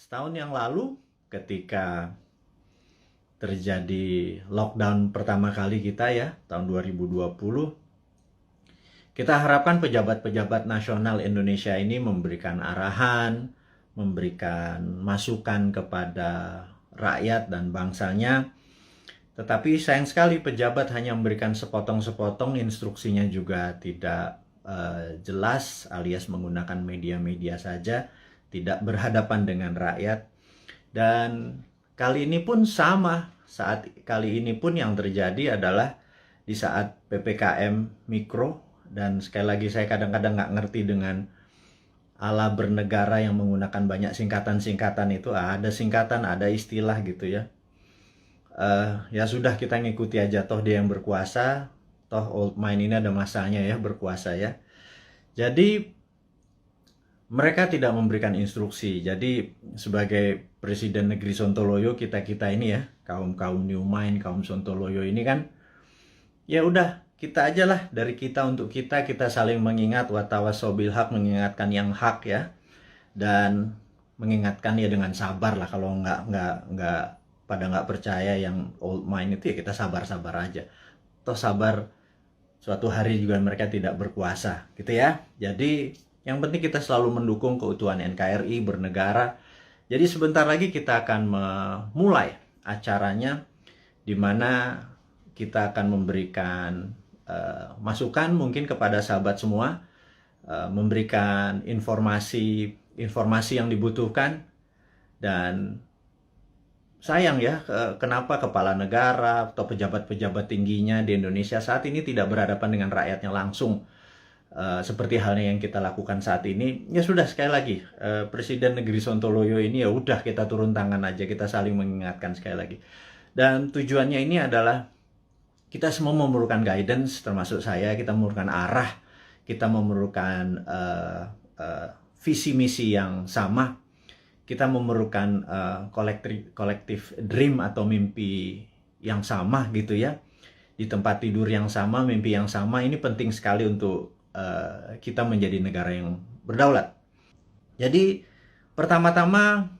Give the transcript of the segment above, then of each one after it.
Setahun yang lalu ketika terjadi lockdown pertama kali kita ya, tahun 2020, kita harapkan pejabat-pejabat nasional Indonesia ini memberikan arahan, memberikan masukan kepada rakyat dan bangsanya. Tetapi sayang sekali pejabat hanya memberikan sepotong-sepotong, instruksinya juga tidak jelas, alias menggunakan media-media saja, tidak berhadapan dengan rakyat. Dan kali ini pun sama, kali ini pun yang terjadi adalah di saat PPKM Mikro. Dan sekali lagi saya kadang-kadang nggak ngerti dengan ala bernegara yang menggunakan banyak singkatan-singkatan itu. Ada singkatan, ada istilah gitu ya. Ya sudah, kita ngikuti aja, toh dia yang berkuasa, toh old mind ini ada masanya ya berkuasa ya. Jadi mereka tidak memberikan instruksi. Jadi sebagai Presiden Negeri Sontoloyo, kita ini ya, kaum new mind, kaum Sontoloyo ini kan, ya udah kita aja lah, dari kita untuk kita saling mengingat, watawasaw bil haq, mengingatkan yang hak ya, dan mengingatkan ya dengan sabar lah. Kalau nggak percaya yang old mind itu ya kita sabar-sabar aja. Toh sabar, suatu hari juga mereka tidak berkuasa gitu ya. Jadi yang penting kita selalu mendukung keutuhan NKRI, bernegara. Jadi sebentar lagi kita akan memulai acaranya, di mana kita akan memberikan masukan mungkin kepada sahabat semua, memberikan informasi yang dibutuhkan. Dan sayang ya, kenapa kepala negara atau pejabat-pejabat tingginya di Indonesia saat ini tidak berhadapan dengan rakyatnya langsung, seperti halnya yang kita lakukan saat ini. Ya sudah, sekali lagi, Presiden Negeri Sontoloyo ini ya udah kita turun tangan aja, kita saling mengingatkan sekali lagi. Dan tujuannya ini adalah kita semua memerlukan guidance, termasuk saya. Kita memerlukan arah, kita memerlukan visi misi yang sama, kita memerlukan collective dream atau mimpi yang sama gitu ya, di tempat tidur yang sama, mimpi yang sama. Ini penting sekali untuk kita menjadi negara yang berdaulat. Jadi pertama-tama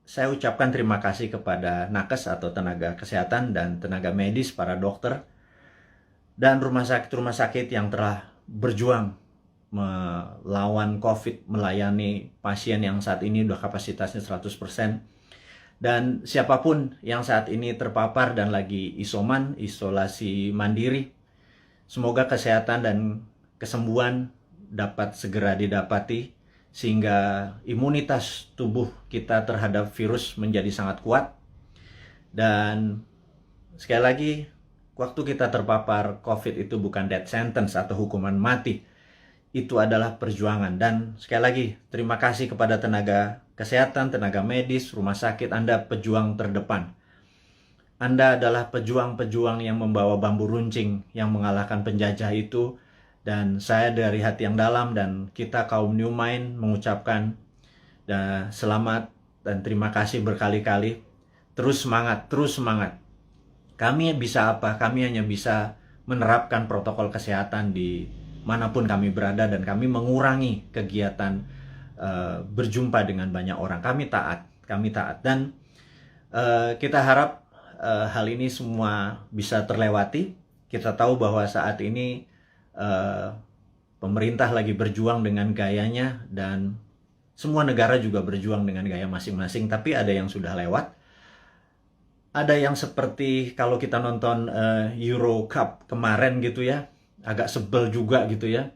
saya ucapkan terima kasih kepada nakes atau tenaga kesehatan dan tenaga medis, para dokter dan rumah sakit yang telah berjuang melawan COVID, melayani pasien yang saat ini udah kapasitasnya 100%. Dan siapapun yang saat ini terpapar dan lagi isolasi mandiri, semoga kesehatan dan kesembuhan dapat segera didapati, sehingga imunitas tubuh kita terhadap virus menjadi sangat kuat. Dan sekali lagi, waktu kita terpapar COVID itu bukan death sentence atau hukuman mati. Itu adalah perjuangan. Dan sekali lagi, terima kasih kepada tenaga kesehatan, tenaga medis, rumah sakit. Anda pejuang terdepan. Anda adalah pejuang-pejuang yang membawa bambu runcing yang mengalahkan penjajah itu. Dan saya dari hati yang dalam dan kita kaum New Mind mengucapkan selamat dan terima kasih berkali-kali. Terus semangat, terus semangat. Kami bisa apa? Kami hanya bisa menerapkan protokol kesehatan di manapun kami berada, dan kami mengurangi kegiatan berjumpa dengan banyak orang. Kami taat. Dan kita harap hal ini semua bisa terlewati. Kita tahu bahwa saat ini pemerintah lagi berjuang dengan gayanya, dan semua negara juga berjuang dengan gaya masing-masing. Tapi ada yang sudah lewat, ada yang seperti kalau kita nonton Euro Cup kemarin gitu ya, agak sebel juga gitu ya,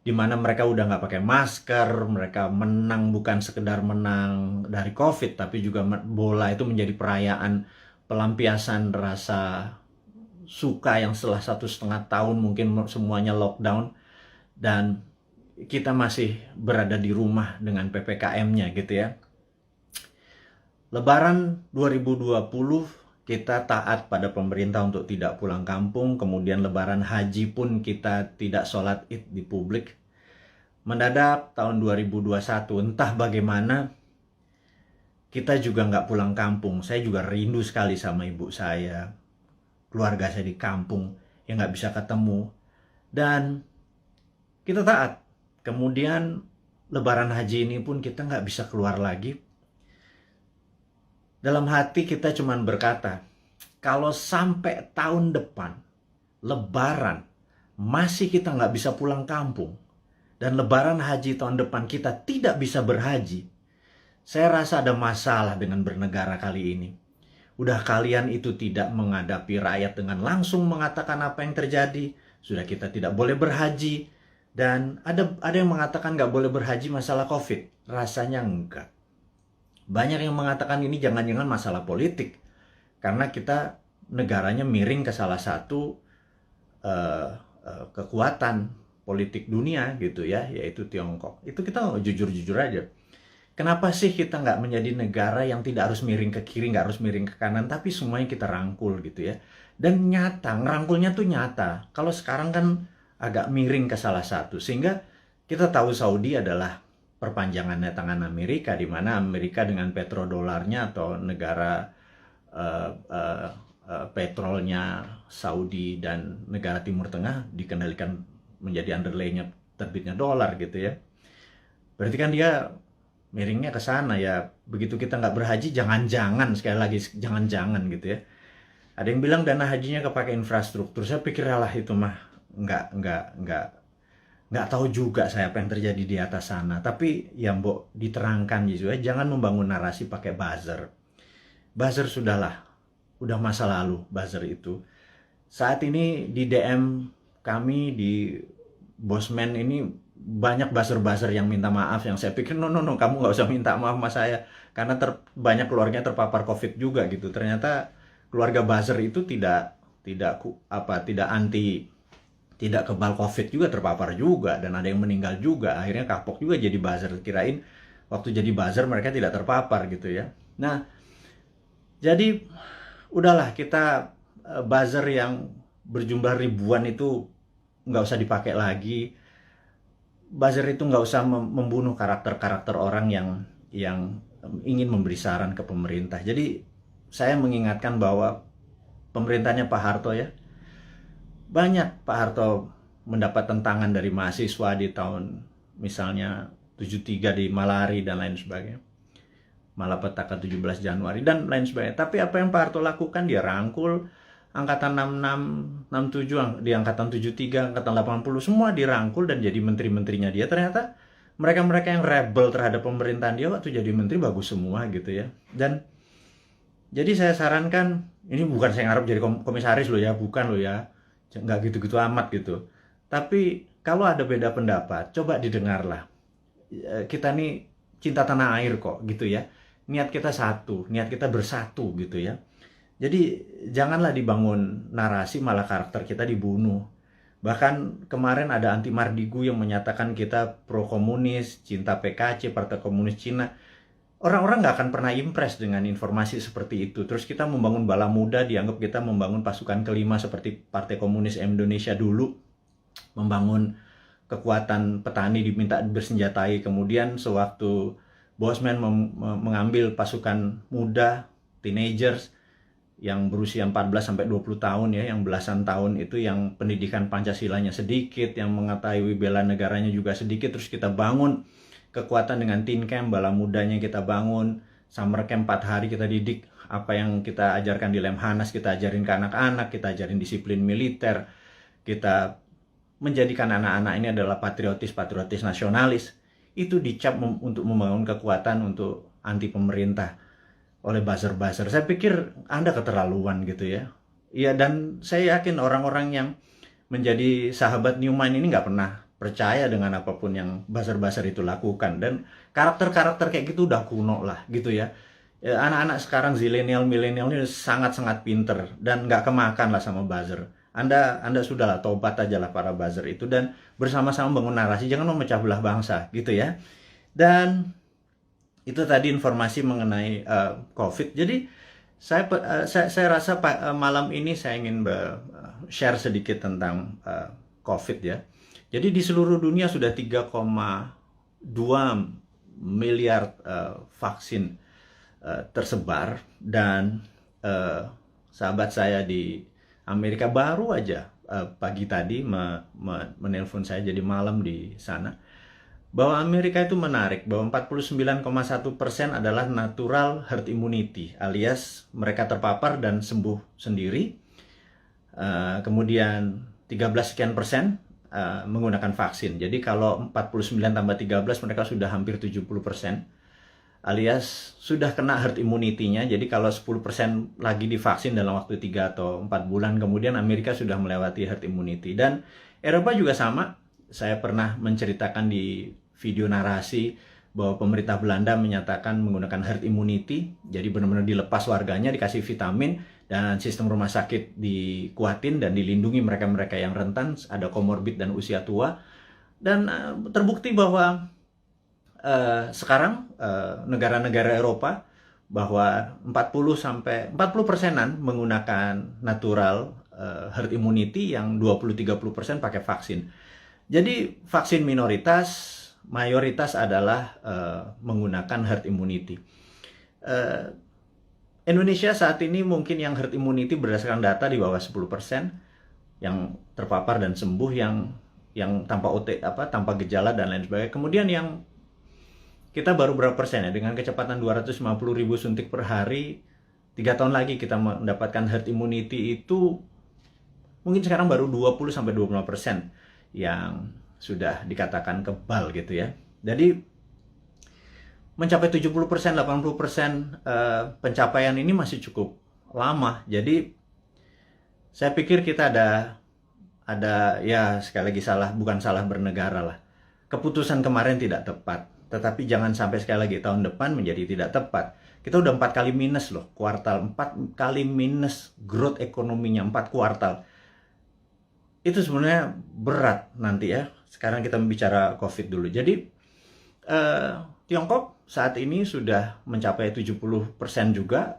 dimana mereka udah nggak pakai masker, mereka menang bukan sekedar menang dari COVID, tapi juga bola itu menjadi perayaan pelampiasan rasa suka yang setelah 1,5 tahun mungkin semuanya lockdown, dan kita masih berada di rumah dengan PPKM-nya gitu ya. Lebaran 2020 kita taat pada pemerintah untuk tidak pulang kampung. Kemudian Lebaran Haji pun kita tidak sholat Id di publik. Mendadak tahun 2021 entah bagaimana kita juga nggak pulang kampung. Saya juga rindu sekali sama ibu saya, keluarga saya di kampung yang nggak bisa ketemu, dan kita taat. Kemudian Lebaran Haji ini pun kita nggak bisa keluar lagi. Dalam hati kita cuman berkata, kalau sampai tahun depan, Lebaran, masih kita nggak bisa pulang kampung, dan Lebaran haji tahun depan kita tidak bisa berhaji, saya rasa ada masalah dengan bernegara kali ini. Udah kalian itu tidak menghadapi rakyat dengan langsung mengatakan apa yang terjadi, sudah kita tidak boleh berhaji, dan ada yang mengatakan nggak boleh berhaji masalah COVID. Rasanya enggak. Banyak yang mengatakan ini jangan-jangan masalah politik, karena kita negaranya miring ke salah satu kekuatan politik dunia gitu ya, yaitu Tiongkok. Itu kita jujur-jujur aja. Kenapa sih kita nggak menjadi negara yang tidak harus miring ke kiri, nggak harus miring ke kanan, tapi semuanya kita rangkul gitu ya. Dan nyata, ngerangkulnya tuh nyata. Kalau sekarang kan agak miring ke salah satu, sehingga kita tahu Saudi adalah perpanjangannya tangan Amerika, di mana Amerika dengan petrodolarnya atau negara petrolnya Saudi dan negara Timur Tengah dikendalikan menjadi underlay-nya terbitnya dolar gitu ya. Berarti kan dia miringnya ke sana ya. Begitu kita nggak berhaji, jangan-jangan, sekali lagi jangan-jangan gitu ya. Ada yang bilang dana hajinya kepake infrastruktur. Saya pikir lah itu mah nggak tahu juga saya apa yang terjadi di atas sana. Tapi yang diterangkan gitu ya, jangan membangun narasi pakai buzzer. Buzzer sudahlah, udah masa lalu buzzer itu. Saat ini di DM kami di Bosman ini banyak buzzer-buzzer yang minta maaf, yang saya pikir no kamu nggak usah minta maaf sama saya karena banyak keluarganya terpapar COVID juga gitu. Ternyata keluarga buzzer itu tidak kebal COVID juga, terpapar juga, dan ada yang meninggal juga. Akhirnya kapok juga jadi buzzer, kirain waktu jadi buzzer mereka tidak terpapar gitu ya. Nah, jadi udahlah, kita buzzer yang berjumlah ribuan itu nggak usah dipakai lagi. Buzzer itu nggak usah membunuh karakter-karakter orang yang ingin memberi saran ke pemerintah. Jadi saya mengingatkan bahwa pemerintahnya Pak Harto ya, banyak Pak Harto mendapat tentangan dari mahasiswa di tahun misalnya 73 di Malari dan lain sebagainya, Malapetaka 17 Januari dan lain sebagainya. Tapi apa yang Pak Harto lakukan, dia rangkul angkatan 66, 67, di angkatan 73, angkatan 80, semua dirangkul dan jadi menteri-menterinya dia. Ternyata mereka-mereka yang rebel terhadap pemerintahan dia waktu jadi menteri bagus semua gitu ya. Dan jadi saya sarankan, ini bukan saya ngarep jadi komisaris loh ya, bukan loh ya, nggak gitu-gitu amat gitu. Tapi kalau ada beda pendapat, coba didengarlah. Kita nih cinta tanah air kok gitu ya. Niat kita satu, niat kita bersatu gitu ya. Jadi janganlah dibangun narasi malah karakter kita dibunuh. Bahkan kemarin ada Anti Mardigu yang menyatakan kita pro komunis, cinta PKC, Partai Komunis Cina. Orang-orang nggak akan pernah impress dengan informasi seperti itu. Terus kita membangun bala muda, dianggap kita membangun pasukan kelima seperti Partai Komunis Indonesia dulu. Membangun kekuatan petani diminta bersenjatai. Kemudian sewaktu Bosman mengambil pasukan muda, teenagers, yang berusia 14-20 tahun ya, yang belasan tahun itu, yang pendidikan Pancasilanya sedikit, yang mengetahui bela negaranya juga sedikit, terus kita bangun kekuatan dengan teen camp, bala mudanya kita bangun, summer camp 4 hari kita didik apa yang kita ajarkan di Lemhanas, kita ajarin ke anak-anak, kita ajarin disiplin militer, kita menjadikan anak-anak ini adalah patriotis nasionalis. Itu dicap untuk membangun kekuatan untuk anti pemerintah oleh buzzer-buzzer. Saya pikir Anda keterlaluan gitu ya. Iya, dan saya yakin orang-orang yang menjadi sahabat Newman ini nggak pernah percaya dengan apapun yang buzzer-buzzer itu lakukan. Dan karakter-karakter kayak gitu udah kuno lah gitu ya. Anak-anak sekarang zilenial, milenial ini sangat-sangat pinter dan nggak kemakan lah sama buzzer. Anda sudahlah, tobat aja lah para buzzer itu dan bersama-sama bangun narasi, jangan memecah belah bangsa gitu ya. Dan itu tadi informasi mengenai COVID. Jadi saya rasa malam ini saya ingin share sedikit tentang COVID ya. Jadi di seluruh dunia sudah 3,2 miliar vaksin tersebar, dan sahabat saya di Amerika baru aja pagi tadi menelpon saya, jadi malam di sana. bahwa Amerika itu menarik, bahwa 49,1% adalah natural herd immunity, alias mereka terpapar dan sembuh sendiri. Kemudian 13 sekian persen menggunakan vaksin. Jadi kalau 49 tambah 13 mereka sudah hampir 70%, alias sudah kena herd immunity-nya. Jadi kalau 10% lagi divaksin dalam waktu 3 atau 4 bulan, kemudian Amerika sudah melewati herd immunity. Dan Eropa juga sama. Saya pernah menceritakan di video narasi bahwa pemerintah Belanda menyatakan menggunakan herd immunity, jadi benar-benar dilepas warganya, dikasih vitamin, dan sistem rumah sakit dikuatin dan dilindungi mereka-mereka yang rentan, ada komorbid dan usia tua. Dan terbukti bahwa sekarang negara-negara Eropa bahwa 40% menggunakan natural herd immunity, yang 20-30% pakai vaksin. Jadi vaksin minoritas, mayoritas adalah menggunakan herd immunity. Indonesia saat ini mungkin yang herd immunity berdasarkan data di bawah 10%, yang terpapar dan sembuh, yang tanpa gejala dan lain sebagainya. Kemudian yang kita baru berapa persen ya, dengan kecepatan 250.000 suntik per hari, 3 tahun lagi kita mendapatkan herd immunity itu mungkin sekarang baru 20-25% yang sudah dikatakan kebal gitu ya. Jadi mencapai 70%, 80% pencapaian ini masih cukup lama. Jadi saya pikir kita ada ya, sekali lagi bukan salah bernegara lah. Keputusan kemarin tidak tepat, tetapi jangan sampai sekali lagi tahun depan menjadi tidak tepat. Kita udah 4 kali minus loh, kuartal 4 kali minus growth ekonominya, 4 kuartal. Itu sebenarnya berat nanti ya. Sekarang kita bicara COVID dulu. Jadi Tiongkok saat ini sudah mencapai 70% juga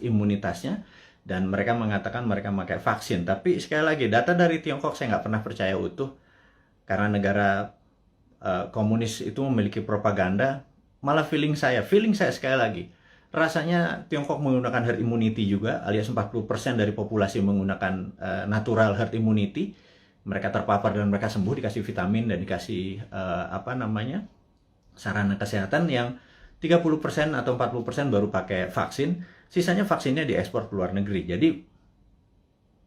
imunitasnya, dan mereka mengatakan mereka memakai vaksin. Tapi sekali lagi, data dari Tiongkok saya nggak pernah percaya utuh, karena negara komunis itu memiliki propaganda. Malah feeling saya sekali lagi, rasanya Tiongkok menggunakan herd immunity juga, alias 40% dari populasi menggunakan natural herd immunity. Mereka terpapar dan mereka sembuh, dikasih vitamin dan dikasih sarana kesehatan. Yang 30% atau 40% baru pakai vaksin, sisanya vaksinnya diekspor ke luar negeri. Jadi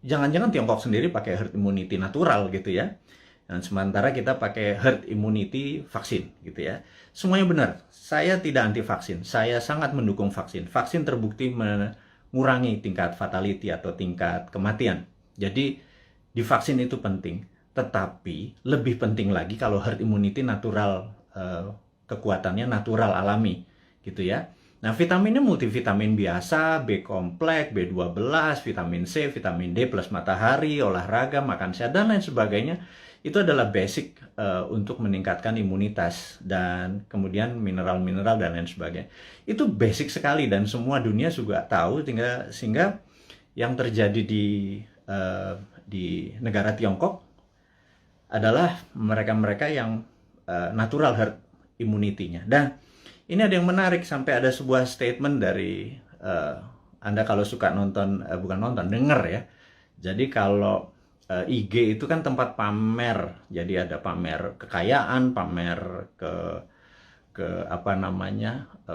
jangan-jangan Tiongkok sendiri pakai herd immunity natural gitu ya, dan sementara kita pakai herd immunity vaksin gitu ya. Semuanya benar. Saya tidak anti vaksin, saya sangat mendukung vaksin. Vaksin terbukti mengurangi tingkat fatality atau tingkat kematian. Jadi divaksin itu penting, tetapi lebih penting lagi kalau herd immunity natural, kekuatannya natural alami gitu ya. Nah, vitaminnya multivitamin biasa, B kompleks, B12, vitamin C, vitamin D plus matahari, olahraga, makan sehat dan lain sebagainya. Itu adalah basic untuk meningkatkan imunitas, dan kemudian mineral-mineral dan lain sebagainya. Itu basic sekali dan semua dunia juga tahu, sehingga yang terjadi di negara Tiongkok adalah mereka-mereka yang natural herd immunity-nya. Dan ini ada yang menarik, sampai ada sebuah statement dari Anda kalau suka nonton, denger ya. Jadi kalau IG itu kan tempat pamer, jadi ada pamer kekayaan, pamer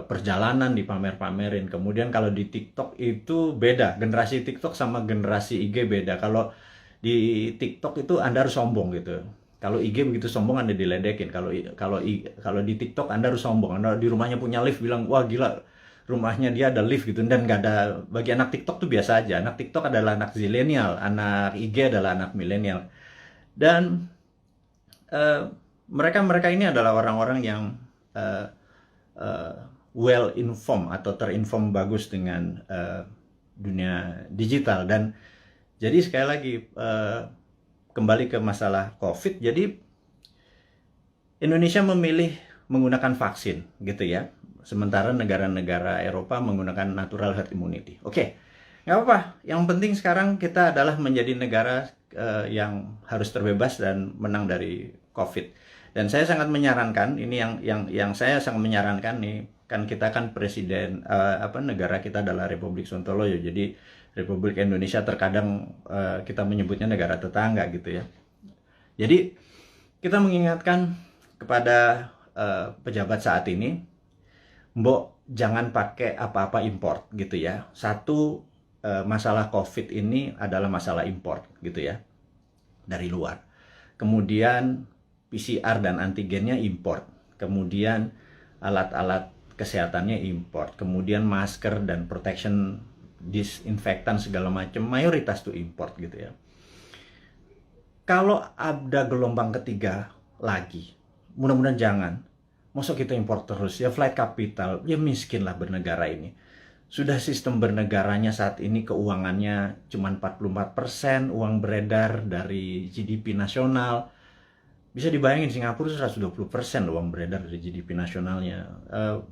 perjalanan dipamer-pamerin. Kemudian kalau di TikTok itu beda, generasi TikTok sama generasi IG beda. Kalau di TikTok itu Anda harus sombong gitu. Kalau IG begitu sombong Anda diledekin. Kalau di TikTok Anda harus sombong. Anda di rumahnya punya lift, bilang wah gila, rumahnya dia ada lift gitu. Dan nggak ada, bagi anak TikTok tuh biasa aja. Anak TikTok adalah anak zilenial, anak IG adalah anak milenial. Dan mereka ini adalah orang-orang yang well informed atau terinform bagus dengan dunia digital. Dan jadi sekali lagi kembali ke masalah COVID. Jadi Indonesia memilih menggunakan vaksin gitu ya, sementara negara-negara Eropa menggunakan natural herd immunity. Oke, nggak apa-apa. Yang penting sekarang kita adalah menjadi negara yang harus terbebas dan menang dari COVID. Dan saya sangat menyarankan, ini yang saya sangat menyarankan nih, kan kita kan presiden, negara kita adalah Republik Sontoloyo. Jadi Republik Indonesia terkadang kita menyebutnya negara tetangga gitu ya. Jadi kita mengingatkan kepada pejabat saat ini, mbok jangan pakai apa-apa import gitu ya. Satu, masalah COVID ini adalah masalah import gitu ya, dari luar. Kemudian PCR dan antigennya import. Kemudian alat-alat kesehatannya import. Kemudian masker dan protection disinfektan segala macam mayoritas tuh import gitu ya. Kalau ada gelombang ketiga lagi, mudah-mudahan jangan. Masuk kita impor terus ya, flight capital, ya miskin lah bernegara ini. Sudah sistem bernegaranya saat ini keuangannya cuma 44% uang beredar dari GDP nasional. Bisa dibayangin Singapura 120% uang beredar dari GDP nasionalnya.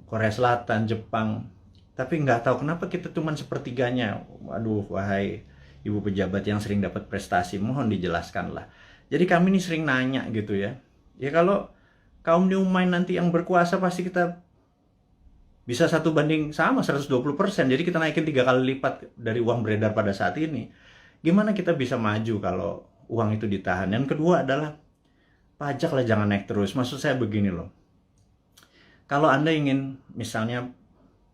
Korea Selatan, Jepang. Tapi nggak tahu kenapa kita cuma sepertiganya. Waduh, wahai ibu pejabat yang sering dapat prestasi, mohon dijelaskan lah. Jadi kami ini sering nanya gitu ya. Ya kalau kaum new mind nanti yang berkuasa pasti kita bisa 1:120%. Jadi kita naikin 3 kali lipat dari uang beredar pada saat ini. Gimana kita bisa maju kalau uang itu ditahan? Yang kedua adalah pajak lah jangan naik terus. Maksud saya begini loh. Kalau Anda ingin misalnya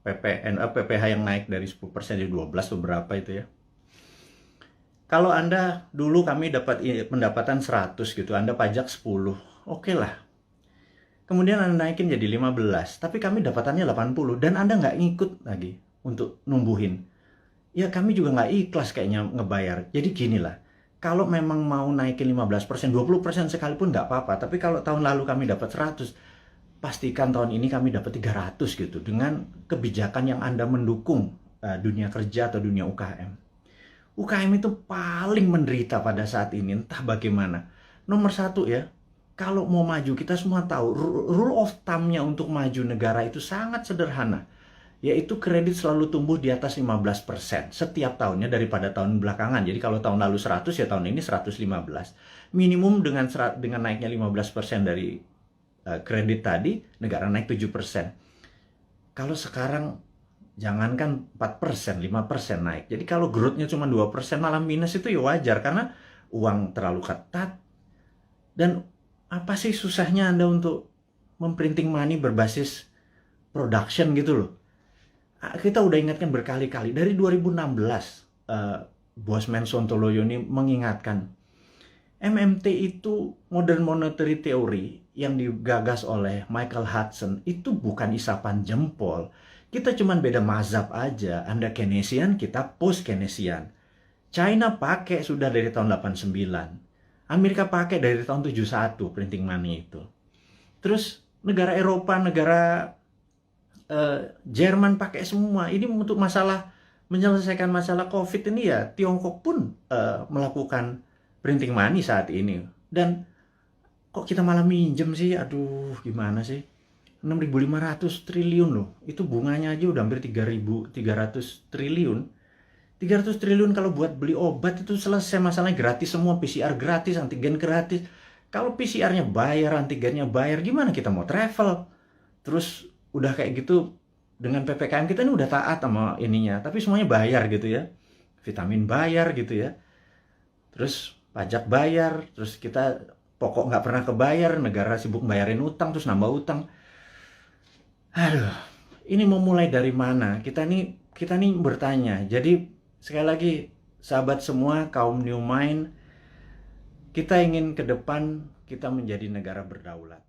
PPH yang naik dari 10% jadi 12 atau berapa itu ya. Kalau Anda dulu kami dapat pendapatan 100 gitu, Anda pajak 10. Oke lah. Kemudian Anda naikin jadi 15, tapi kami dapatannya 80 dan Anda nggak ngikut lagi untuk numbuhin. Ya kami juga nggak ikhlas kayaknya ngebayar. Jadi gini lah, kalau memang mau naikin 15%, 20% sekalipun nggak apa-apa. Tapi kalau tahun lalu kami dapat 100, pastikan tahun ini kami dapat 300 gitu. Dengan kebijakan yang Anda mendukung dunia kerja atau dunia UKM. UKM itu paling menderita pada saat ini, entah bagaimana. Nomor satu ya, kalau mau maju, kita semua tahu rule of thumb-nya untuk maju negara itu sangat sederhana. Yaitu kredit selalu tumbuh di atas 15% setiap tahunnya daripada tahun belakangan. Jadi kalau tahun lalu 100 ya tahun ini 115. Minimum dengan naiknya 15% dari kredit tadi, negara naik 7%. Kalau sekarang jangankan 4%, 5% naik. Jadi kalau growth-nya cuma 2% malah minus itu ya wajar karena uang terlalu ketat. Dan apa sih susahnya Anda untuk memprinting money berbasis production gitu loh. Kita udah ingatkan berkali-kali. Dari 2016, Bosman Sontoloyo ini mengingatkan. MMT itu Modern Monetary Theory yang digagas oleh Michael Hudson itu bukan isapan jempol. Kita cuma beda mazhab aja. Anda Keynesian, kita post-Keynesian. China pakai sudah dari tahun 89. Amerika pakai dari tahun 71 printing money itu. Terus negara Eropa, negara Jerman pakai semua. Ini untuk menyelesaikan masalah COVID ini ya Tiongkok pun melakukan printing money saat ini. Dan kok kita malah minjem sih? Aduh, gimana sih? 6.500 triliun loh. Itu bunganya aja udah hampir 3.300 triliun. 300 triliun kalau buat beli obat itu selesai masalahnya, gratis semua, PCR gratis, antigen gratis. Kalau PCR-nya bayar, antigennya bayar, gimana kita mau travel? Terus udah kayak gitu dengan PPKM kita ini udah taat sama ininya, tapi semuanya bayar gitu ya. Vitamin bayar gitu ya. Terus pajak bayar, terus kita pokok nggak pernah kebayar, negara sibuk bayarin utang, terus nambah utang. Aduh, ini mau mulai dari mana? Kita nih bertanya. Jadi sekali lagi, sahabat semua, kaum New Mind, kita ingin ke depan kita menjadi negara berdaulat.